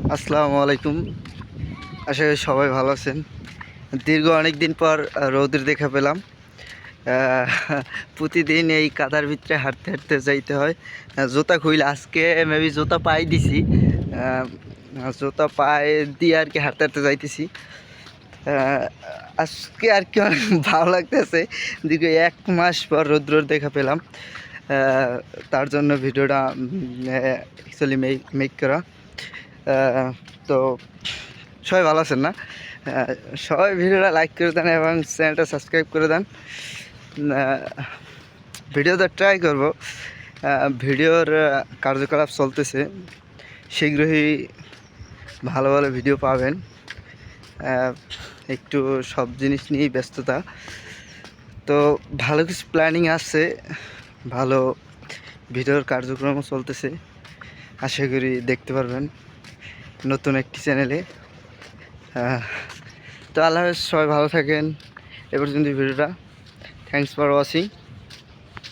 আসসালামু আলাইকুম। আশা করি সবাই ভালো আছেন। দীর্ঘ অনেক দিন পর রৌদ্র দেখা পেলাম। আহ, প্রতিদিন এই কাদার ভিতরে হাঁটতে হাঁটতে যাইতে হয়। জুতা খুইলে আজকে মেবি জুতা পাই দিছি। জুতা পায়ে দিয়ে আর কি হাঁটতে হাঁটতে যাইতেছি। আজকে আর কি অনেক ভালো লাগতেছে। দীর্ঘ 1 মাস পর রৌদ্র দেখা পেলাম। তার জন্য ভিডিওটা অ্যাকচুয়ালি মেক করা। তো সবাই ভালো আছেন না? সবাই ভিডিওটা লাইক করে দেন এবং চ্যানেলটা সাবস্ক্রাইব করে দেন। ভিডিওটা ট্রাই করব। ভিডিওর কার্যকলাপ চলতেছে, শীঘ্রই ভালো ভালো ভিডিও পাবেন। একটু সব জিনিস নিয়েই ব্যস্ততা, তো ভালো কিছু প্ল্যানিং আছে, ভালো ভিডিওর কার্যক্রমও চলতেছে। আশা করি দেখতে পারবেন নতুন একটি চ্যানেলে। তো আল্লাহ হাফেজ, সবাই ভালো থাকেন। এ পর্যন্ত ভিডিওটা। Thanks for watching.